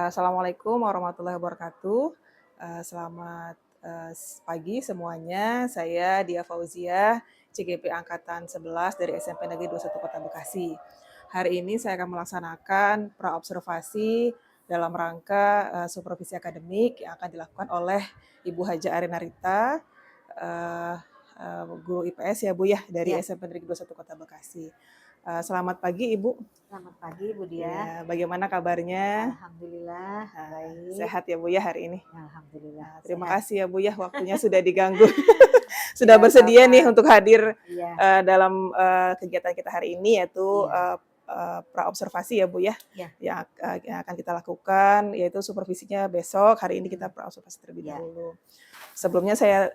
Assalamualaikum warahmatullahi wabarakatuh. Selamat pagi semuanya. Saya Dia Fauziah, CGP Angkatan 11 dari SMP Negeri 21 Kota Bekasi. Hari ini saya akan melaksanakan praobservasi dalam rangka supervisi akademik yang akan dilakukan oleh Ibu Haja Arina Rita, eh, guru IPS ya Bu ya, dari Ya. SMP Negeri 21 Kota Bekasi. Selamat pagi Ibu. Selamat pagi Bu Dia. Ya, bagaimana kabarnya? Alhamdulillah baik. Sehat ya Bu ya hari ini. Alhamdulillah. Terima sehat. kasih ya Bu ya, waktunya sudah diganggu. Sudah Tidak bersedia apa-apa. nih untuk hadir Iya. dalam kegiatan kita hari ini, yaitu Iya. praobservasi ya Bu ya, Ya. yang akan kita lakukan, yaitu supervisinya besok. Hari ini kita praobservasi terlebih Ya. dahulu. Sebelumnya saya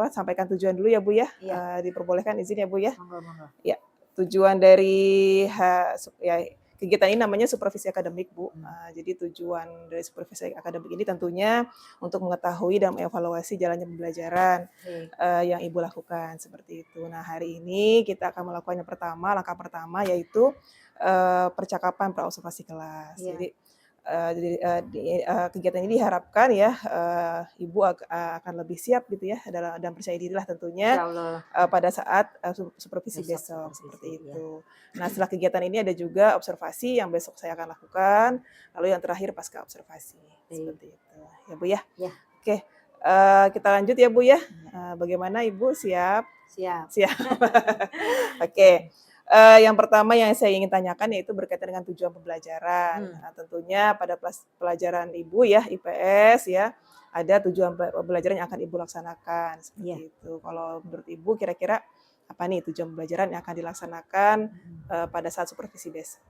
sampaikan tujuan dulu ya Bu ya. Iya. Diperbolehkan izin ya Bu ya. Monggo. Ya, tujuan dari kegiatan ini namanya supervisi akademik, Bu. Jadi tujuan dari supervisi akademik ini tentunya untuk mengetahui dan mengevaluasi jalannya pembelajaran yang Ibu lakukan, seperti itu. Nah, hari ini kita akan melakukan langkah pertama yaitu percakapan praobservasi kelas. Iya. Jadi kegiatan ini diharapkan ya Ibu akan lebih siap gitu ya dan percaya dirilah tentunya pada saat supervisi besok seperti itu. Nah, setelah kegiatan ini ada juga observasi yang besok saya akan lakukan, lalu yang terakhir pasca observasi seperti itu ya Bu ya. Ya. Oke, kita lanjut ya Bu ya. Bagaimana Ibu, siap? Siap. Oke. Yang pertama yang saya ingin tanyakan yaitu berkaitan dengan tujuan pembelajaran. Nah, tentunya pada pelajaran Ibu ya, IPS ya, ada tujuan pembelajaran yang akan Ibu laksanakan seperti itu. Kalau menurut Ibu kira-kira apa nih tujuan pembelajaran yang akan dilaksanakan pada saat supervisi besok?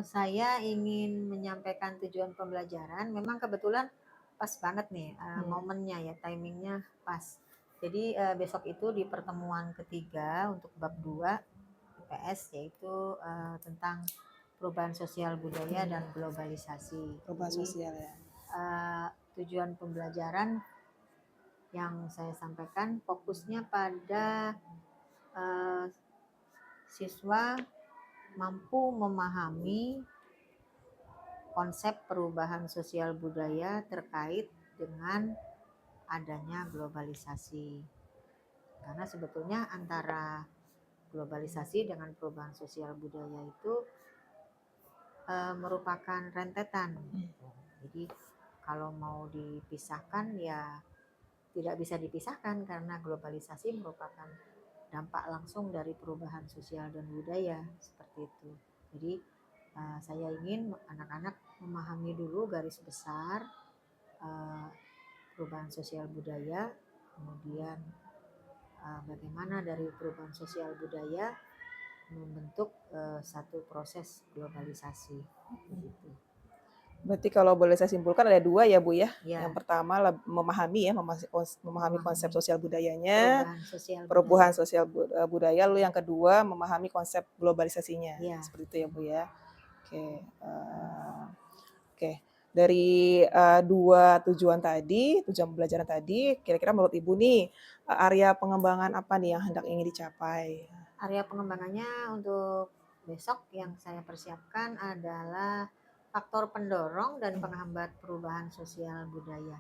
Saya ingin menyampaikan tujuan pembelajaran. Memang kebetulan pas banget nih momennya ya, timingnya pas. Jadi besok itu di pertemuan ketiga untuk bab 2 IPS, yaitu tentang perubahan sosial budaya dan globalisasi. Perubahan sosial ya. Tujuan pembelajaran yang saya sampaikan fokusnya pada siswa mampu memahami konsep perubahan sosial budaya terkait dengan adanya globalisasi. Karena sebetulnya antara globalisasi dengan perubahan sosial budaya itu merupakan rentetan. Jadi kalau mau dipisahkan ya tidak bisa dipisahkan, karena globalisasi merupakan dampak langsung dari perubahan sosial dan budaya seperti itu. Jadi saya ingin anak-anak memahami dulu garis besar perubahan sosial budaya, kemudian bagaimana dari perubahan sosial budaya membentuk satu proses globalisasi. Begitu. Berarti kalau boleh saya simpulkan ada dua ya Bu ya. Ya. Yang pertama memahami konsep sosial budayanya, perubahan sosial budaya. Lalu yang kedua memahami konsep globalisasinya. Seperti itu ya Bu ya. Oke. Dari dua tujuan pembelajaran tadi, kira-kira menurut Ibu nih area pengembangan apa nih yang hendak ingin dicapai? Area pengembangannya untuk besok yang saya persiapkan adalah faktor pendorong dan penghambat perubahan sosial budaya.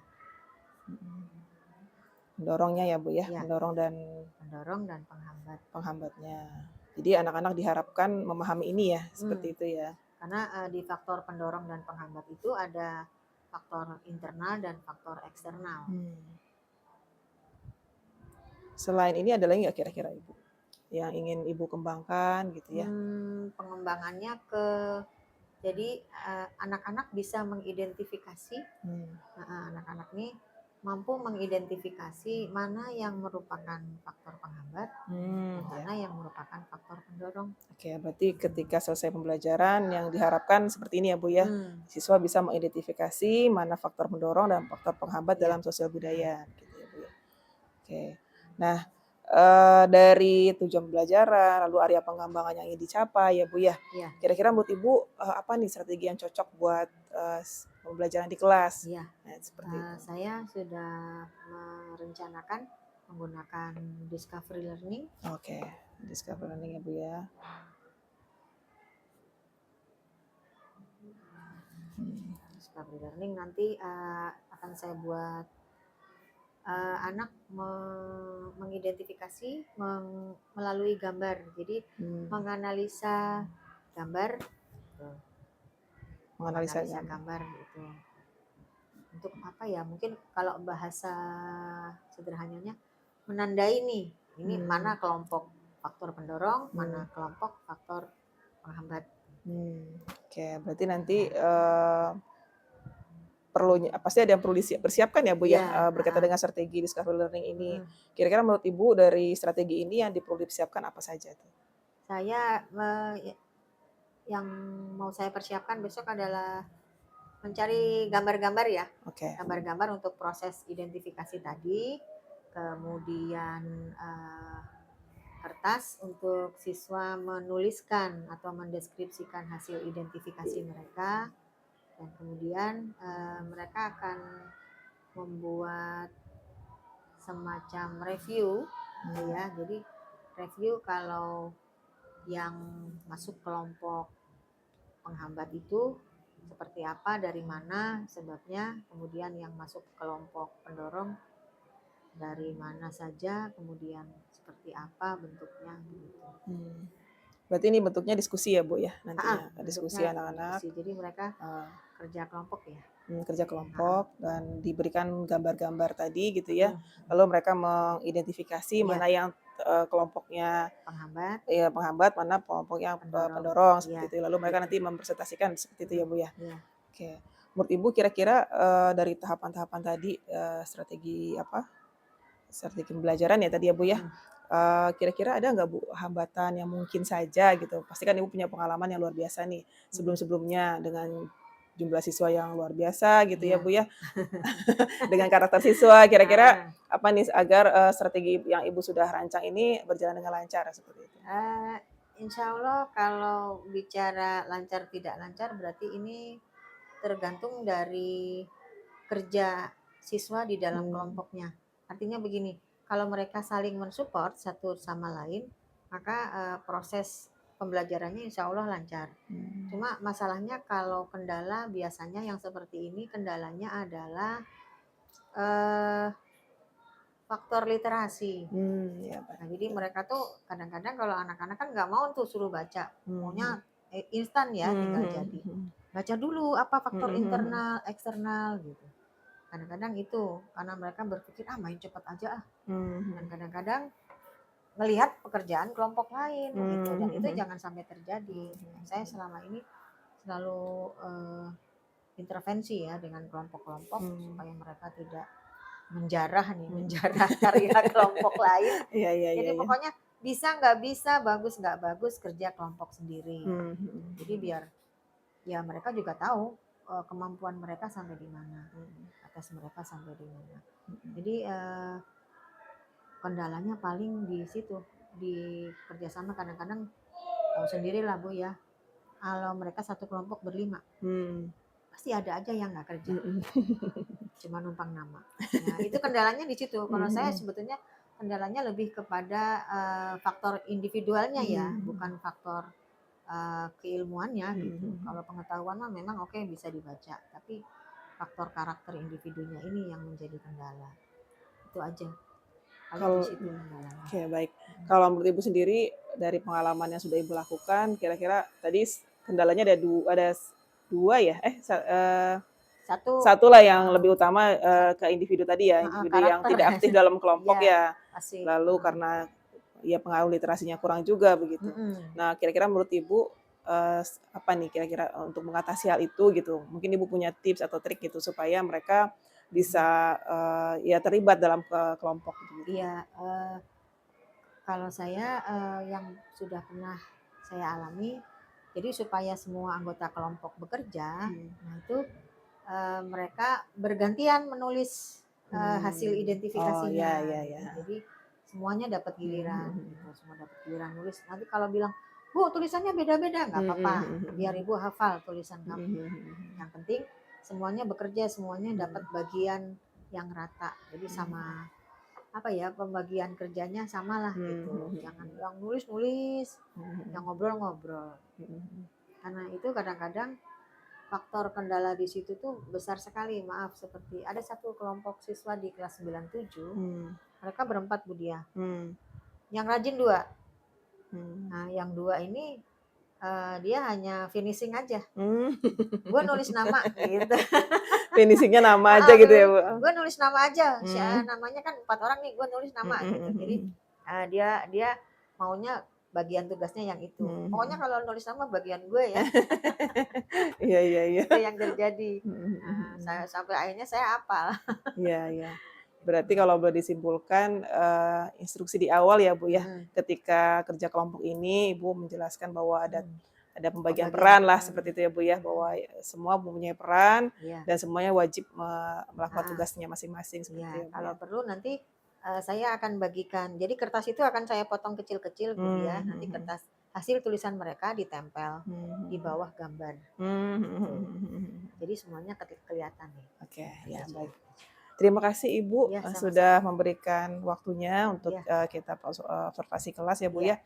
Pendorongnya ya Bu ya, pendorong dan penghambatnya. Jadi anak-anak diharapkan memahami ini ya, seperti itu ya. Karena di faktor pendorong dan penghambat itu ada faktor internal dan faktor eksternal. Selain ini ada lagi nggak kira-kira Ibu yang ingin Ibu kembangkan gitu ya? Pengembangannya jadi anak-anak bisa mengidentifikasi, anak-anak ini mampu mengidentifikasi mana yang merupakan faktor penghambat, mana yang merupakan faktor pendorong. Oke, berarti ketika selesai pembelajaran yang diharapkan seperti ini ya Bu ya, siswa bisa mengidentifikasi mana faktor pendorong dan faktor penghambat dalam sosial budaya, gitu ya Bu ya. Oke, nah dari tujuan pembelajaran, lalu area pengembangan yang ingin dicapai ya Bu ya. Kira-kira menurut Ibu apa nih strategi yang cocok buat pembelajaran di kelas? Nah, seperti itu. Saya sudah merencanakan menggunakan discovery learning. Oke, discovery learning ya Bu ya. discovery learning nanti akan saya buat anak mengidentifikasi melalui gambar. Jadi menganalisa gambar, Menganalisa menganalisa gambar. gambar gitu. Untuk apa ya? Mungkin kalau bahasa sederhananya menandai nih, ini mana kelompok faktor pendorong, mana kelompok faktor penghambat. Oke, berarti nanti pasti ada yang perlu dipersiapkan ya Bu ya, berkaitan dengan strategi discovery learning ini. Kira-kira menurut Ibu dari strategi ini yang perlu dipersiapkan apa saja tuh? Saya yang mau saya persiapkan besok adalah mencari gambar-gambar ya. Oke. Gambar-gambar untuk proses identifikasi tadi, kemudian kertas untuk siswa menuliskan atau mendeskripsikan hasil identifikasi mereka, dan kemudian mereka akan membuat semacam review ya. Jadi review kalau yang masuk kelompok penghambat itu seperti apa, dari mana sebabnya, kemudian yang masuk kelompok pendorong dari mana saja, kemudian seperti apa bentuknya gitu. Berarti ini bentuknya diskusi ya Bu ya nantinya, diskusi anak-anak. Jadi mereka kerja kelompok ya. Kerja kelompok dan diberikan gambar-gambar tadi gitu ya. Lalu mereka mengidentifikasi mana yang kelompoknya penghambat, mana kelompoknya pendorong seperti itu. Lalu mereka nanti mempresentasikan seperti itu ya Bu ya. Oke. Menurut Ibu kira-kira dari tahapan-tahapan tadi strategi pembelajaran ya tadi ya Bu ya. Kira-kira ada nggak Bu hambatan yang mungkin saja gitu? Pasti kan Ibu punya pengalaman yang luar biasa nih sebelum-sebelumnya dengan jumlah siswa yang luar biasa gitu ya Bu ya. Dengan karakter siswa, kira-kira apa nih agar strategi yang Ibu sudah rancang ini berjalan dengan lancar seperti itu? Insya Allah kalau bicara lancar tidak lancar berarti ini tergantung dari kerja siswa di dalam kelompoknya. Artinya begini, kalau mereka saling mensupport satu sama lain, maka proses pembelajarannya insya Allah lancar. Cuma masalahnya kalau kendala biasanya yang seperti ini, kendalanya adalah faktor literasi. Nah, jadi mereka tuh kadang-kadang kalau anak-anak kan nggak mau tuh suruh baca, maunya instan ya, tinggal jadi. Baca dulu apa faktor internal, eksternal gitu. Kadang-kadang itu karena mereka berpikir main cepat aja dan kadang-kadang melihat pekerjaan kelompok lain gitu, dan itu jangan sampai terjadi. Saya selama ini selalu intervensi ya dengan kelompok-kelompok supaya mereka tidak menjarah karya kelompok lain. Jadi pokoknya bisa nggak bisa, bagus nggak bagus, kerja kelompok sendiri. Jadi biar ya mereka juga tahu kemampuan mereka sampai di mana, batas mereka sampai di mana. Jadi kendalanya paling di situ, di kerjasama. Kadang-kadang tahu sendirilah Bu ya, kalau mereka satu kelompok berlima, pasti ada aja yang nggak kerja, cuma numpang nama. Nah itu kendalanya di situ. Kalau saya sebetulnya kendalanya lebih kepada faktor individualnya ya, bukan faktor keilmuannya gitu. Kalau pengetahuan mah memang oke bisa dibaca, tapi faktor karakter individunya ini yang menjadi kendala. Itu aja. Kalau oke baik. Kalau menurut Ibu sendiri dari pengalaman yang sudah Ibu lakukan, kira-kira tadi kendalanya ada dua ya? Satu lah yang lebih utama ke individu tadi ya, individu yang tidak aktif dalam kelompok ya. Lalu karena ya pengaruh literasinya kurang juga begitu. Nah, kira-kira menurut Ibu apa nih kira-kira untuk mengatasi hal itu gitu? Mungkin Ibu punya tips atau trik gitu supaya mereka bisa ya terlibat dalam kelompok gitu. Iya, kalau saya yang sudah pernah saya alami, jadi supaya semua anggota kelompok bekerja, nah itu mereka bergantian menulis hasil identifikasinya. Jadi semuanya dapat giliran, gitu. Semua dapat giliran nulis. Nanti kalau bilang, Bu tulisannya beda-beda, nggak apa-apa, biar Ibu hafal tulisan kamu. Yang penting semuanya bekerja, semuanya dapat bagian yang rata. Jadi sama pembagian kerjanya samalah gitu. Jangan yang nulis, yang ngobrol. Karena itu kadang-kadang faktor kendala di situ tuh besar sekali, maaf, seperti ada satu kelompok siswa di kelas 97, mereka berempat Bu Dia. Yang rajin 2. Nah, yang 2 ini dia hanya finishing aja. Gue nulis nama gitu. Finishingnya nama aja gitu ya Bu. Gue nulis nama aja. Namanya kan 4 orang nih, gue nulis nama gitu. Jadi dia maunya bagian tugasnya yang itu. Pokoknya kalau nulis nama bagian gue ya. Iya. Itu yang terjadi. Sampai akhirnya saya hafal. Iya. Berarti kalau boleh disimpulkan instruksi di awal ya Bu ya, ketika kerja kelompok ini Ibu menjelaskan bahwa ada pembagian peran lah seperti itu ya Bu ya, bahwa semua mempunyai peran dan semuanya wajib melakukan tugasnya masing-masing seperti itu ya Bu. Kalau perlu nanti saya akan bagikan. Jadi kertas itu akan saya potong kecil-kecil Bu ya. Nanti kertas hasil tulisan mereka ditempel di bawah gambar. Jadi semuanya kelihatan nih. Oke, ya baik. Terima kasih Ibu sudah memberikan waktunya untuk kita observasi kelas ya Bu ya.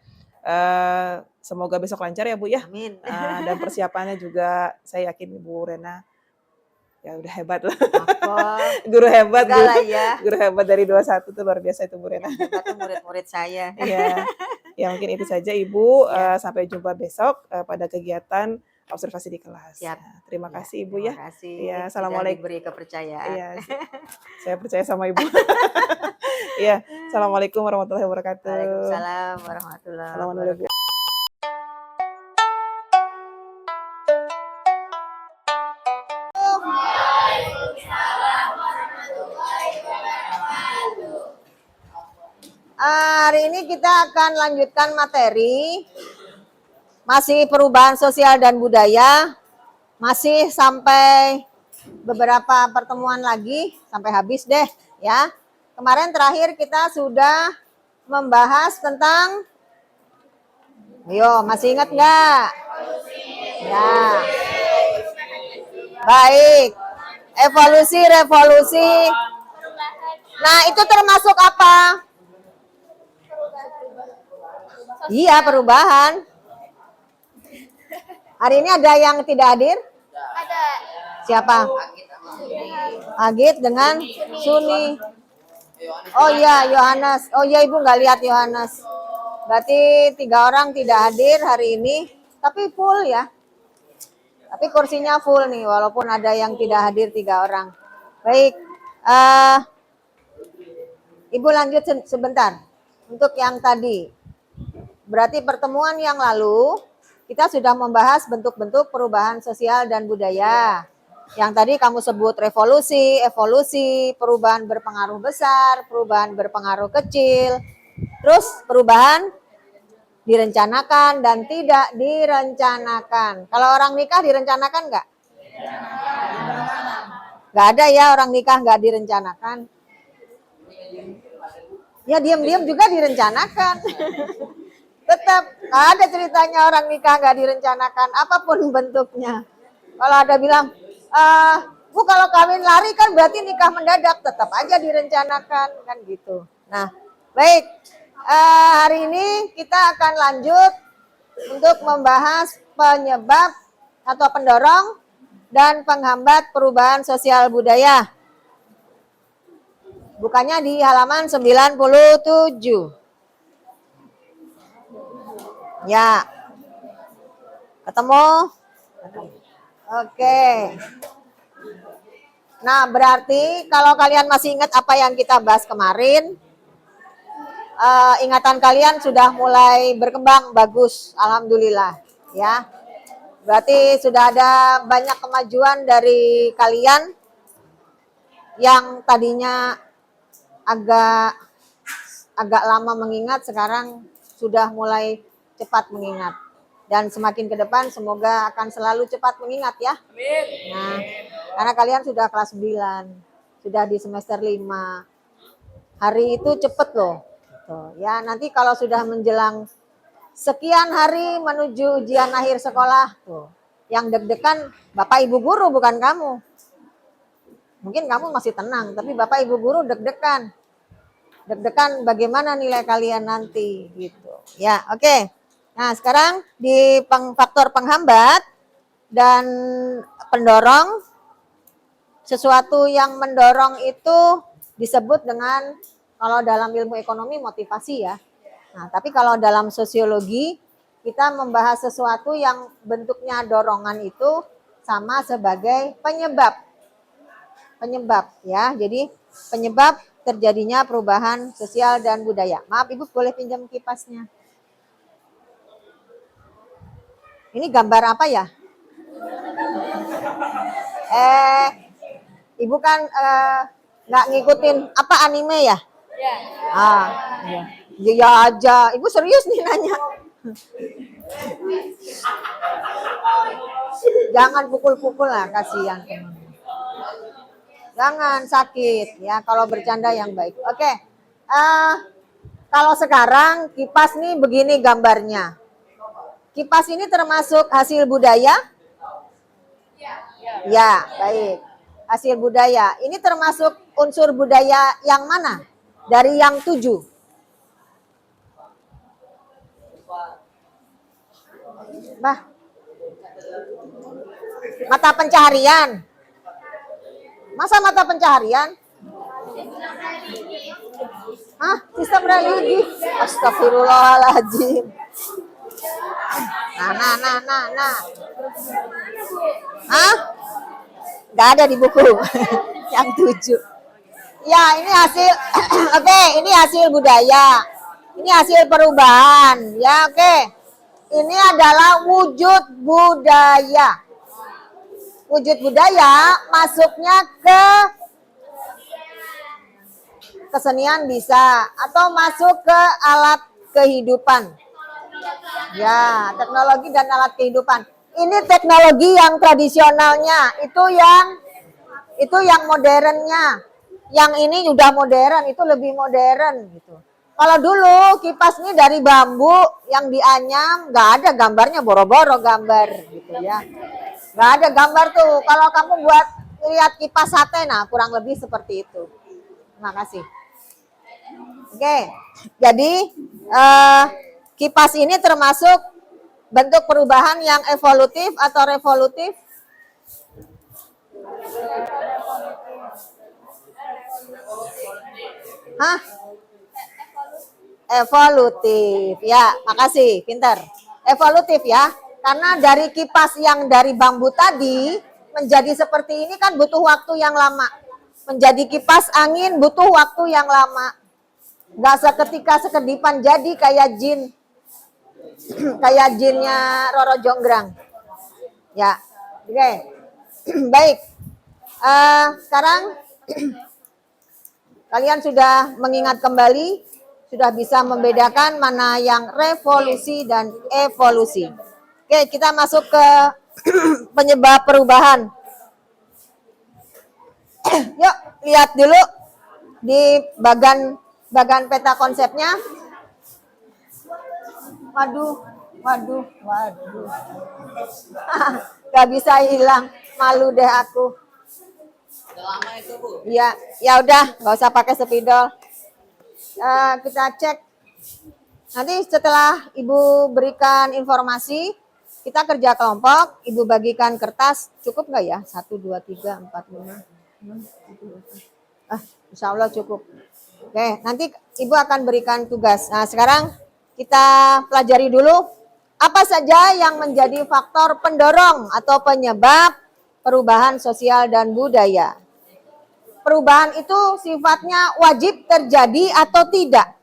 Semoga besok lancar ya Bu ya. Amin. Dan persiapannya juga saya yakin Ibu Rena ya udah hebat lah. Guru hebat Guru hebat dari 21 tuh luar biasa itu Bu Rena. Hebat tuh murid-murid saya. Iya. Ya mungkin itu saja Ibu. Sampai jumpa besok pada kegiatan observasi di kelas. Siap. Terima kasih Ibu ya. Terima kasih. Ya, assalamualaikum. Diberi kepercayaan. Iya. Saya percaya sama Ibu. Iya. Assalamualaikum warahmatullahi wabarakatuh. Waalaikumsalam warahmatullahi wabarakatuh. Hari ini kita akan lanjutkan materi masih perubahan sosial dan budaya, masih sampai beberapa pertemuan lagi sampai habis deh ya. Kemarin terakhir kita sudah membahas tentang, masih ingat nggak? Ya, baik. Evolusi, revolusi. Nah itu termasuk apa? Iya, perubahan. Hari ini ada yang tidak hadir? Ada. Siapa? Agit dengan Suni. Oh iya, Yohanes. Oh iya, Ibu nggak lihat Yohanes. Berarti 3 orang tidak hadir hari ini. Tapi full ya. Tapi kursinya full nih, walaupun ada yang tidak hadir 3 orang. Baik. Ibu lanjut sebentar. Untuk yang tadi. Berarti pertemuan yang lalu kita sudah membahas bentuk-bentuk perubahan sosial dan budaya. Yang tadi kamu sebut revolusi, evolusi, perubahan berpengaruh besar, perubahan berpengaruh kecil, terus perubahan direncanakan dan tidak direncanakan. Kalau orang nikah direncanakan nggak? Nggak ada ya orang nikah nggak direncanakan. Ya diam-diam juga direncanakan. Tetap nggak ada ceritanya orang nikah nggak direncanakan apapun bentuknya. Kalau ada bilang, Bu kalau kawin lari kan berarti nikah mendadak, tetap aja direncanakan kan gitu. Nah baik, hari ini kita akan lanjut untuk membahas penyebab atau pendorong dan penghambat perubahan sosial budaya. Bukannya di halaman 97. Ya, ketemu? Oke. Nah, berarti kalau kalian masih ingat apa yang kita bahas kemarin, ingatan kalian sudah mulai berkembang bagus, alhamdulillah. Ya, berarti sudah ada banyak kemajuan dari kalian yang tadinya agak lama mengingat, sekarang sudah mulai cepat mengingat. Dan semakin ke depan semoga akan selalu cepat mengingat ya. Amin. Nah, karena kalian sudah kelas 9, sudah di semester 5. Hari itu cepet loh. Tuh, ya, nanti kalau sudah menjelang sekian hari menuju ujian akhir sekolah, tuh, yang deg-degan Bapak Ibu guru bukan kamu. Mungkin kamu masih tenang, tapi Bapak Ibu guru deg-degan. Deg-degan bagaimana nilai kalian nanti gitu. Ya, oke. Nah, sekarang di faktor penghambat, dan pendorong. Sesuatu yang mendorong itu disebut dengan, kalau dalam ilmu ekonomi, motivasi ya. Nah, tapi kalau dalam sosiologi kita membahas sesuatu yang bentuknya dorongan itu sama sebagai penyebab. Penyebab ya. Jadi penyebab terjadinya perubahan sosial dan budaya. Maaf Ibu, boleh pinjam kipasnya? Ini gambar apa ya? Ibu kan nggak ngikutin apa anime ya? Ah, iya. Iya aja. Ibu serius nih nanya. Jangan pukul-pukul lah, kasihan teman. Jangan sakit ya, kalau bercanda yang baik. Oke. Kalau sekarang kipas nih begini gambarnya. Kipas ini termasuk hasil budaya? Ya, baik. Hasil budaya. Ini termasuk unsur budaya yang mana? Dari yang 7. Bah. Mata pencaharian. Masa mata pencaharian? Hah? Sistem religi? Astagfirullahaladzim. Nah. Hah? Gak ada di buku. Yang 7. Ya, ini hasil. Oke, ini hasil budaya. Ini hasil perubahan. Ya, oke. Ini adalah wujud budaya. Wujud budaya masuknya ke kesenian bisa, atau masuk ke alat kehidupan. Ya, teknologi dan alat kehidupan. Ini teknologi yang tradisionalnya, itu yang modernnya. Yang ini udah modern, itu lebih modern gitu. Kalau dulu kipas ini dari bambu yang dianyam, nggak ada gambarnya, boro-boro gambar gitu ya. Nggak ada gambar tuh. Kalau kamu buat lihat kipas sate, nah kurang lebih seperti itu. Terima kasih. Oke, jadi kipas ini termasuk bentuk perubahan yang evolutif atau revolutif? Hah? Evolutif. Ya, makasih, pintar. Evolutif ya. Karena dari kipas yang dari bambu tadi menjadi seperti ini kan butuh waktu yang lama. Menjadi kipas angin butuh waktu yang lama. Gak seketika sekedipan jadi kayak jin. Kayak jinnya Roro Jonggrang. Ya, oke. Baik. Sekarang kalian sudah mengingat kembali, sudah bisa membedakan mana yang revolusi dan evolusi. Oke, kita masuk ke penyebab perubahan. Yuk, lihat dulu di bagan peta konsepnya. Waduh. Gak bisa hilang, malu deh aku. Lama itu, Bu. Iya, ya udah, nggak usah pakai spidol. Kita cek. Nanti setelah Ibu berikan informasi, kita kerja kelompok, Ibu bagikan kertas, cukup nggak ya? 1, 2, 3, 4, 5, 6, 7, 8. Insya Allah cukup. Oke, nanti Ibu akan berikan tugas. Nah, sekarang kita pelajari dulu apa saja yang menjadi faktor pendorong atau penyebab perubahan sosial dan budaya. Perubahan itu sifatnya wajib terjadi atau tidak?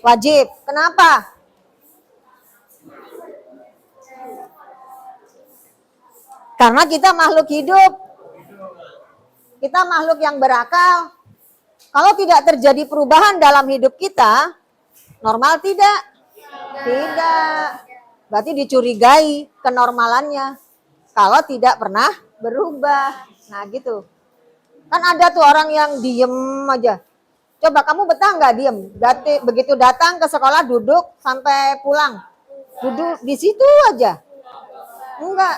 Wajib. Kenapa? Karena kita makhluk hidup. Kita makhluk yang berakal. Kalau tidak terjadi perubahan dalam hidup kita, normal tidak? Tidak. Berarti dicurigai kenormalannya. Kalau tidak pernah berubah. Nah gitu. Kan ada tuh orang yang diem aja. Coba kamu betah nggak diem? Begitu datang ke sekolah duduk sampai pulang. Duduk di situ aja. Enggak.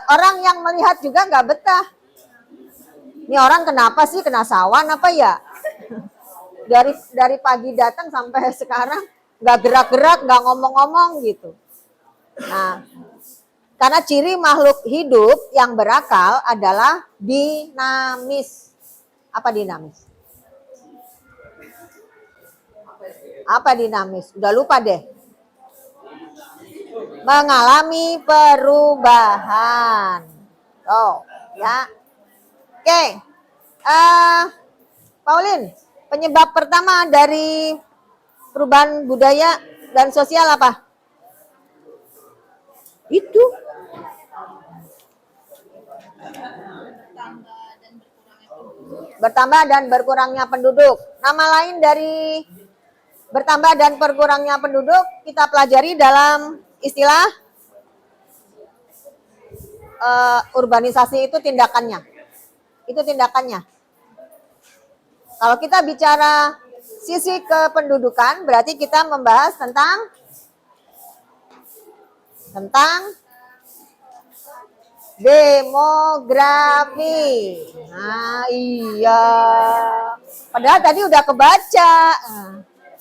Orang yang melihat juga nggak betah. Ini orang kenapa sih, kena sawan apa ya? Dari pagi datang sampai sekarang nggak gerak-gerak, nggak ngomong-ngomong gitu. Nah, karena ciri makhluk hidup yang berakal adalah dinamis. Apa dinamis? Apa dinamis? Udah lupa deh. Mengalami perubahan. Oh, ya. Oke. Pauline, penyebab pertama dari perubahan budaya dan sosial apa? Itu. Bertambah dan berkurangnya penduduk. Nama lain dari bertambah dan berkurangnya penduduk kita pelajari dalam istilah urbanisasi itu tindakannya. Itu tindakannya. Kalau kita bicara sisi kependudukan, berarti kita membahas tentang demografi. Nah, iya. Padahal tadi udah kebaca.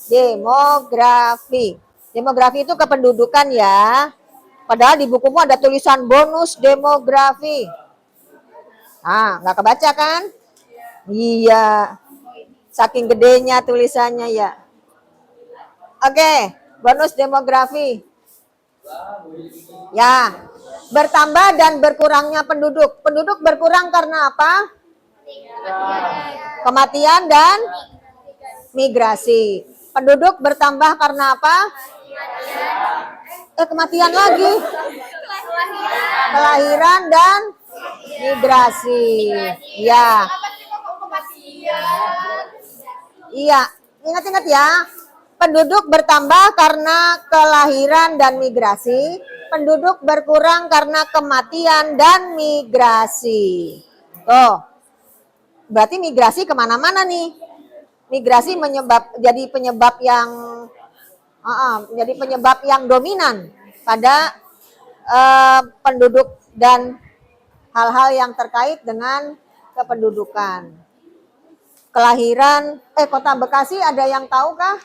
Demografi. Demografi itu kependudukan ya. Padahal di bukumu ada tulisan bonus demografi. Nah, nggak kebaca kan? Iya. Saking gedenya tulisannya ya. Oke, bonus demografi. Ya, bertambah dan berkurangnya penduduk. Penduduk berkurang karena apa? Kematian dan migrasi. Penduduk bertambah karena apa? Kematian lagi. Kelahiran dan migrasi. Ya. Iya, ingat-ingat ya. Penduduk bertambah karena kelahiran dan migrasi. Penduduk berkurang karena kematian dan migrasi. Tuh, berarti migrasi kemana-mana nih. Migrasi jadi penyebab yang dominan pada penduduk dan hal-hal yang terkait dengan kependudukan. Kelahiran, Kota Bekasi ada yang tahu kah?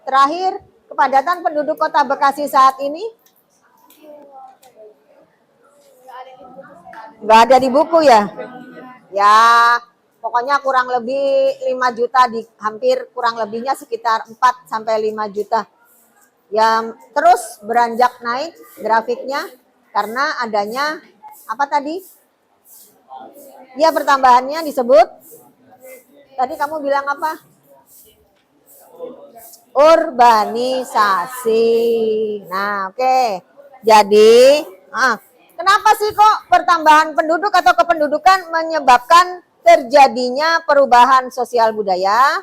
Terakhir, kepadatan penduduk Kota Bekasi saat ini? Nggak ada di buku ya? Ya, pokoknya kurang lebih 5 juta, hampir kurang lebihnya sekitar 4 sampai 5 juta. Yang terus beranjak naik grafiknya karena adanya apa tadi? Ya, pertambahannya disebut tadi kamu bilang apa? Urbanisasi. Nah, oke. Jadi, kenapa sih kok pertambahan penduduk atau kependudukan menyebabkan terjadinya perubahan sosial budaya?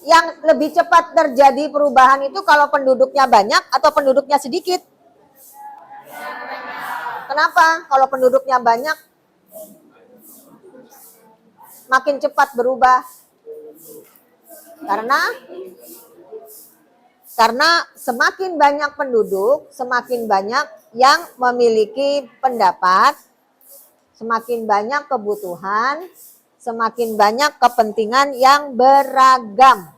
Yang lebih cepat terjadi perubahan itu kalau penduduknya banyak atau penduduknya sedikit? Kenapa? Kalau penduduknya banyak makin cepat berubah. Karena semakin banyak penduduk, semakin banyak yang memiliki pendapat, semakin banyak kebutuhan, semakin banyak kepentingan yang beragam.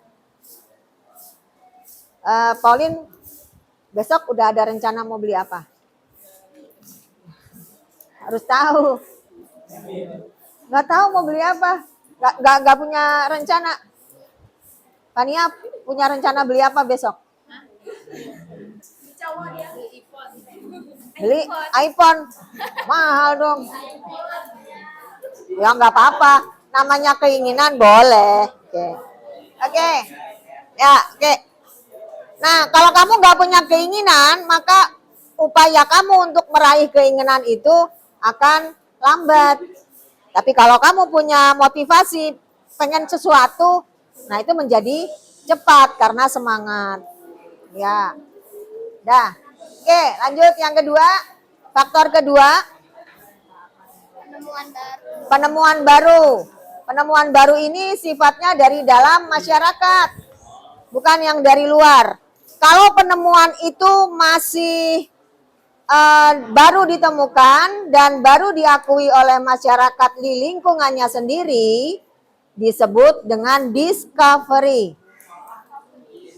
Pauline, besok udah ada rencana mau beli apa? Harus tahu. Nggak tahu mau beli apa, nggak punya rencana. Fania punya rencana beli apa besok? Beli iPhone, mahal dong. Ya nggak apa-apa, namanya keinginan boleh. Oke. Ya, oke. Nah, kalau kamu nggak punya keinginan, maka upaya kamu untuk meraih keinginan itu akan lambat. Tapi kalau kamu punya motivasi pengen sesuatu, nah itu menjadi cepat karena semangat. Ya. Dah. Oke, lanjut yang kedua. Faktor kedua. Penemuan baru. Penemuan baru ini sifatnya dari dalam masyarakat, bukan yang dari luar. Kalau penemuan itu masih baru ditemukan dan baru diakui oleh masyarakat di lingkungannya sendiri, disebut dengan discovery.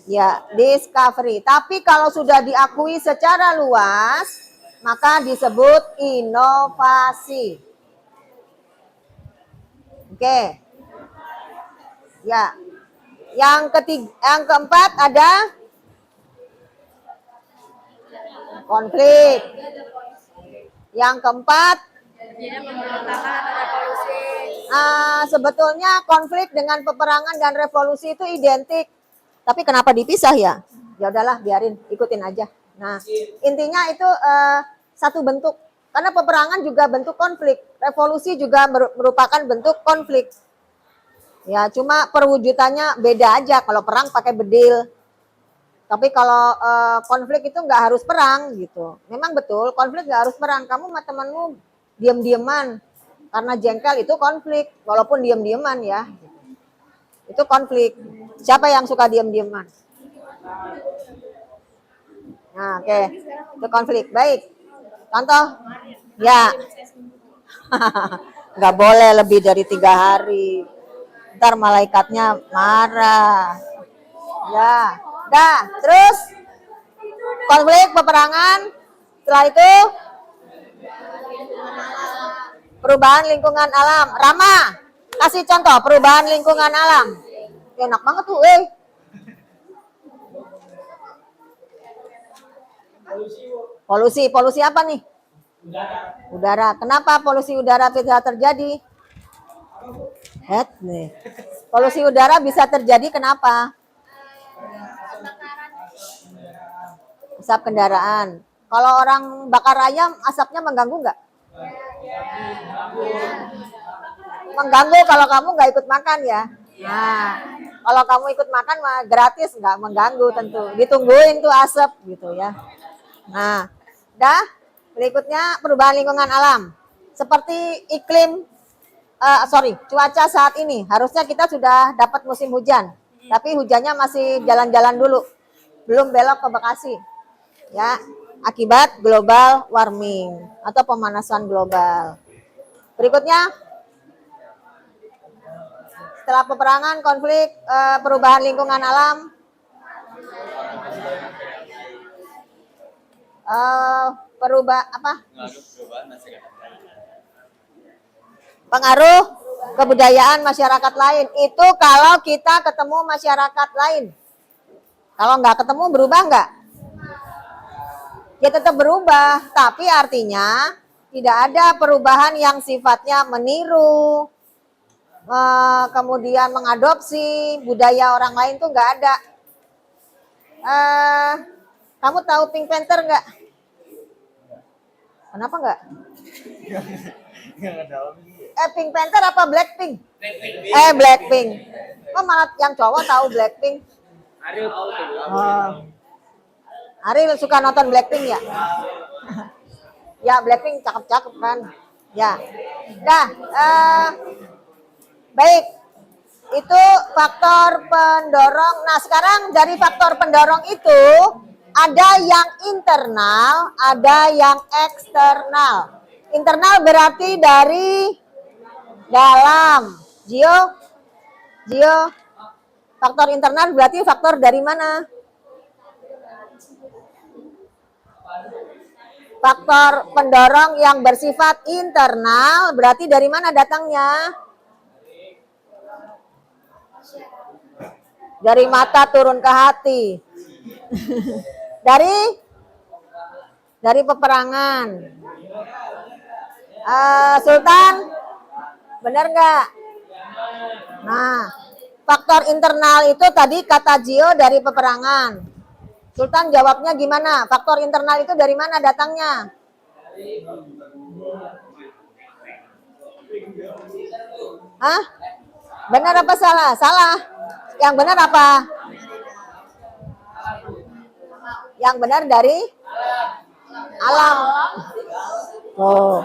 Ya, discovery. Tapi kalau sudah diakui secara luas, maka disebut inovasi. Oke. Ya. Yang keempat ada konflik. Yang keempat, sebetulnya konflik dengan peperangan dan revolusi itu identik. Tapi kenapa dipisah ya? Ya udahlah, biarin, ikutin aja. Nah, intinya itu satu bentuk. Karena peperangan juga bentuk konflik, revolusi juga merupakan bentuk konflik. Ya, cuma perwujudannya beda aja. Kalau perang pakai bedil. Tapi kalau konflik itu nggak harus perang gitu. Memang betul, konflik nggak harus perang. Kamu sama temanmu diam-diaman karena jengkel itu konflik, walaupun diam-diaman ya. Itu konflik. Siapa yang suka diam-diaman? Nah, oke. Itu konflik. Baik. Contoh? Ya. Nggak boleh lebih dari 3 hari. Ntar malaikatnya marah. Ya. Dah. Terus? Konflik, peperangan. Setelah itu? Perubahan lingkungan alam. Rama, kasih contoh perubahan lingkungan alam. Enak banget tuh, Polusi apa nih? Udara. Kenapa polusi udara bisa terjadi? Nih. Polusi udara bisa terjadi kenapa? Asap kendaraan. Kalau orang bakar ayam, asapnya mengganggu nggak? Mengganggu kalau kamu nggak ikut makan ya. Nah, kalau kamu ikut makan mah gratis, nggak mengganggu tentu. Ditungguin tuh asap gitu ya. Nah, berikutnya perubahan lingkungan alam. Seperti iklim, cuaca saat ini. Harusnya kita sudah dapat musim hujan. Tapi hujannya masih jalan-jalan dulu. Belum belok ke Bekasi. Ya, akibat global warming atau pemanasan global. Berikutnya, setelah peperangan, konflik, perubahan lingkungan alam, pengaruh kebudayaan masyarakat lain. Itu kalau kita ketemu masyarakat lain. Kalau nggak ketemu, berubah nggak? Ya tetap berubah, tapi artinya tidak ada perubahan yang sifatnya meniru, kemudian mengadopsi budaya orang lain tuh nggak ada. Kamu tahu Pink Panther nggak? Kenapa nggak? Pink Panther apa Blackpink? Blackpink. Kok malah yang cowok tahu Blackpink? Ariel suka nonton Blackpink ya? Ya, Blackpink cakep-cakep kan? Ya. Baik. Itu faktor pendorong. Nah, sekarang dari faktor pendorong itu ada yang internal, ada yang eksternal. Internal berarti dari dalam. Gio. Faktor internal berarti faktor dari mana? Faktor pendorong yang bersifat internal berarti dari mana datangnya? Dari mata turun ke hati. Dari peperangan. Sultan, benar nggak? Nah, faktor internal itu tadi kata Gio dari peperangan. Sultan jawabnya gimana? Faktor internal itu dari mana datangnya? Hah? Benar apa salah? Salah. Yang benar apa? Yang benar dari alam. Oh.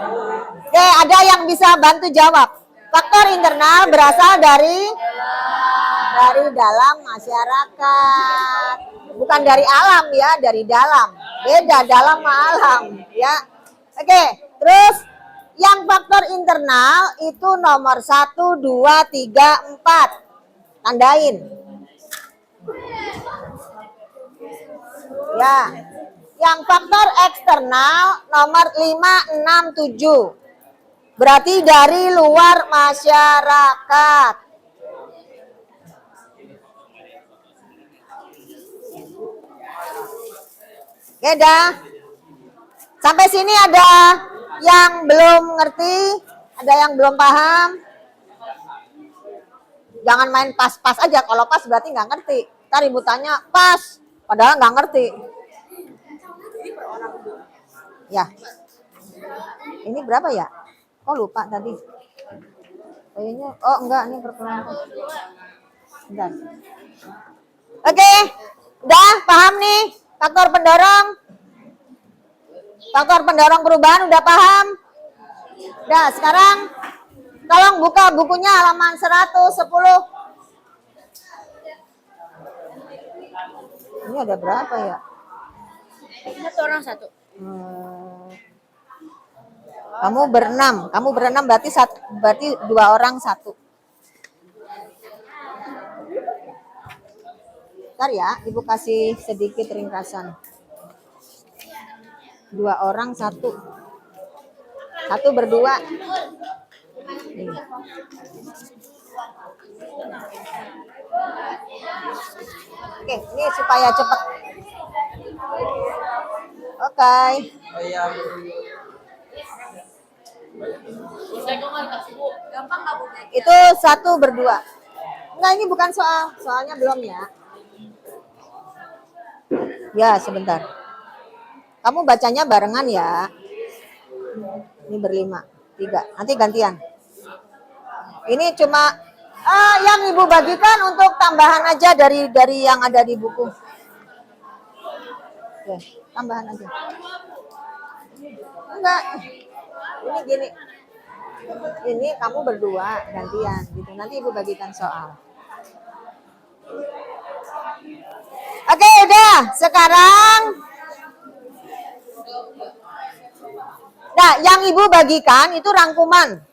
Oke, ada yang bisa bantu jawab. Faktor internal berasal dari dalam masyarakat. Bukan dari alam ya, dari dalam. Beda dalam sama alam ya. Oke, terus yang faktor internal itu nomor 1, 2, 3, 4. Tandain. Ya. Yang faktor eksternal nomor 567. Berarti dari luar masyarakat. Oke dah. Sampai sini ada yang belum ngerti, ada yang belum paham. Jangan main pas-pas aja. Kalau pas berarti nggak ngerti. Ntar ibu tanya pas, padahal nggak ngerti. Ya. Ini berapa ya? Oh lupa tadi. Kayaknya, oh enggak, ini perpuluhan. Bentar. Oke, udah paham nih faktor pendorong. Faktor pendorong perubahan udah paham? Udah, sekarang tolong buka bukunya halaman 110. Ini ada berapa ya? Satu orang satu. Kamu berenam berarti 2 orang 1. Bentar ya, ibu kasih sedikit ringkasan. 2 orang 1. 1 berdua. Nih. Oke, ini supaya cepat. Oke. Gampang nggak Bu? Itu 1 berdua. Enggak, ini bukan soalnya belum ya. Ya, sebentar. Kamu bacanya barengan ya. Ini berlima, 3. Nanti gantian. Ini cuma yang ibu bagikan untuk tambahan aja dari yang ada di buku. Oke, tambahan aja. Enggak. Ini gini. Ini kamu berdua gantian gitu. Nanti ibu bagikan soal. Oke, udah. Sekarang nah, yang ibu bagikan itu rangkuman.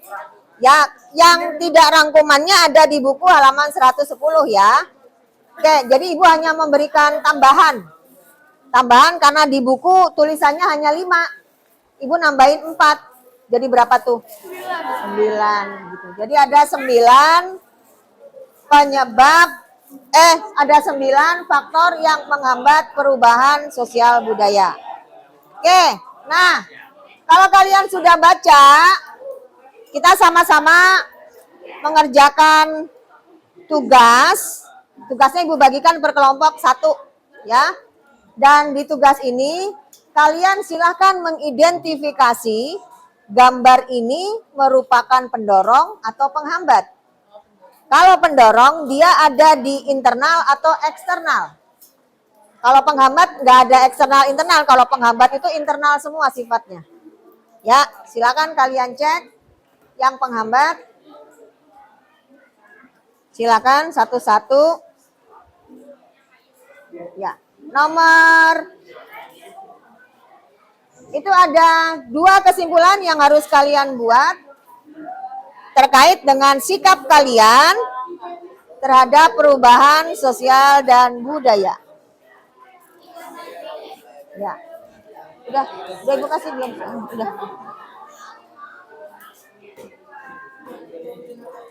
Ya, yang tidak rangkumannya ada di buku halaman 110 ya. Oke, jadi ibu hanya memberikan tambahan. Tambahan karena di buku tulisannya hanya 5. Ibu nambahin 4. Jadi berapa tuh? 9 gitu. Jadi ada 9 penyebab ada 9 faktor yang menghambat perubahan sosial budaya. Oke, nah kalau kalian sudah baca, kita sama-sama mengerjakan tugas. Tugasnya ibu bagikan per kelompok 1 ya. Dan di tugas ini kalian silahkan mengidentifikasi gambar ini merupakan pendorong atau penghambat. Kalau pendorong dia ada di internal atau eksternal. Kalau penghambat nggak ada eksternal internal. Kalau penghambat itu internal semua sifatnya. Ya, silakan kalian cek yang penghambat. Silakan satu-satu. Ya, nomor itu ada 2 kesimpulan yang harus kalian buat terkait dengan sikap kalian terhadap perubahan sosial dan budaya. Ya, udah ibu kasih belum? Udah.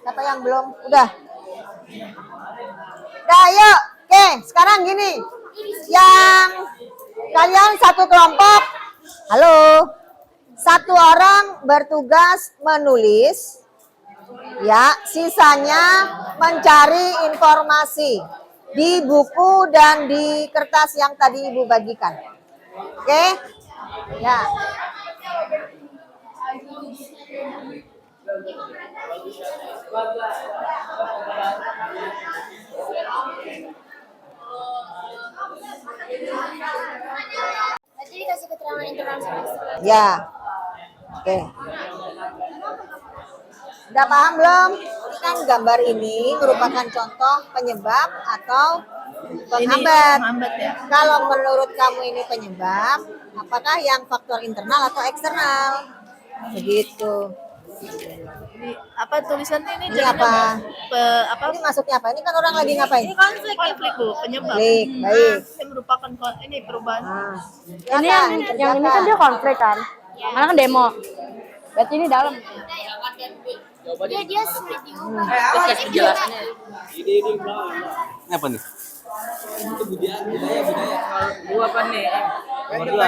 Siapa yang belum? Udah. Udah, ayo. Oke, sekarang gini. Yang kalian satu kelompok, halo, 1 orang bertugas menulis. Ya, sisanya mencari informasi di buku dan di kertas yang tadi ibu bagikan. Oke? Ya. Jadi dikasih keterangan internal sama eksternal. Ya. Oke. Udah paham belum? Ini kan gambar ini merupakan contoh penyebab atau penghambat. Ya. Kalau menurut kamu ini penyebab, apakah yang faktor internal atau eksternal? Begitu. Ini apa tulisannya ini? Ini jadinya apa? apa? Ini masuknya apa? Ini kan orang lagi ngapain? Ini konflik Bu, penyebab. Konflik, baik. Ini merupakan ini perubahan. Nah, Ini yang ini kan dia konflik kan, mana kan demo. Berarti ini dalam. Dia sulit diubah. Ini apa nih? Itu budaya. Gua apa nih? Berdua.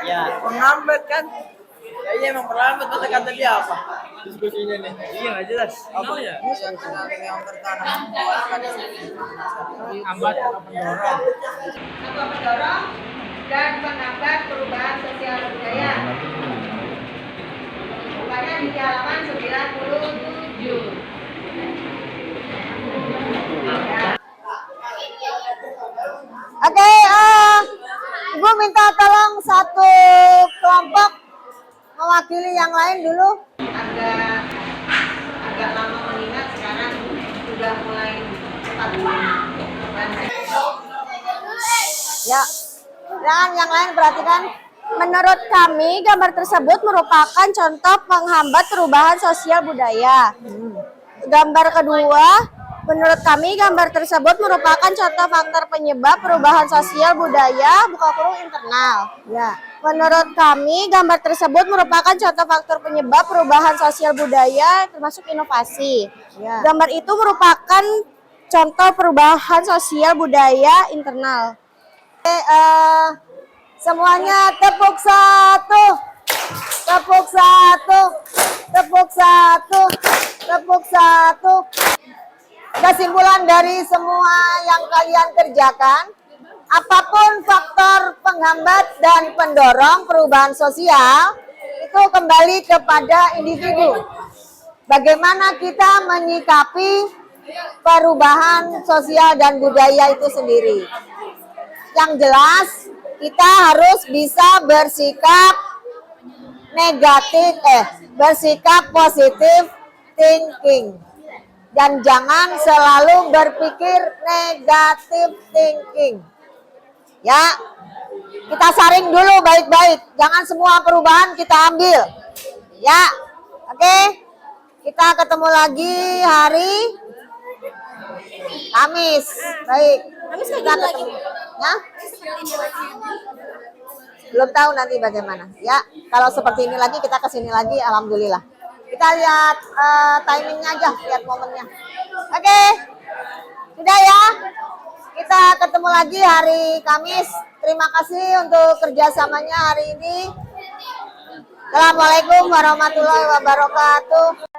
Ya. Menghambat kan? Ya iya emang terlambat, masa kata dia apa? Diskusinya nih. Iya nggak jelas. Apa ya? Yang pertama hambat atau pendorong. Atau mendorong dan menghambat perubahan sosial budaya. Rupanya di halaman 97. Oke, Ibu minta tolong satu kelompok mewakili yang lain dulu. Agak lama mengingat, sekarang sudah mulai cepat. Ya, dan yang lain perhatikan. Menurut kami, gambar tersebut merupakan contoh penghambat perubahan sosial budaya. Gambar kedua, menurut kami gambar tersebut merupakan contoh faktor penyebab perubahan sosial budaya buka kurung internal. Ya, Menurut kami, gambar tersebut merupakan contoh faktor penyebab perubahan sosial budaya termasuk inovasi. ya. Gambar itu merupakan contoh perubahan sosial budaya internal. Oke, semuanya tepuk satu, tepuk satu, tepuk satu, tepuk satu. Kesimpulan dari semua yang kalian kerjakan, apapun faktor penghambat dan pendorong perubahan sosial, itu kembali kepada individu. Bagaimana kita menyikapi perubahan sosial dan budaya itu sendiri. Yang jelas, kita harus bisa bersikap bersikap positif thinking. Dan jangan selalu berpikir negatif thinking. Ya, kita saring dulu baik-baik. Jangan semua perubahan kita ambil. Ya, oke. Kita ketemu lagi hari Kamis. Baik. Kita ketemu. Ya? Belum tahu nanti bagaimana. Ya, kalau seperti ini lagi kita kesini lagi, alhamdulillah. Kita lihat timingnya aja, lihat momennya. Oke, sudah ya. Kita ketemu lagi hari Kamis. Terima kasih untuk kerjasamanya hari ini. Assalamualaikum warahmatullahi wabarakatuh.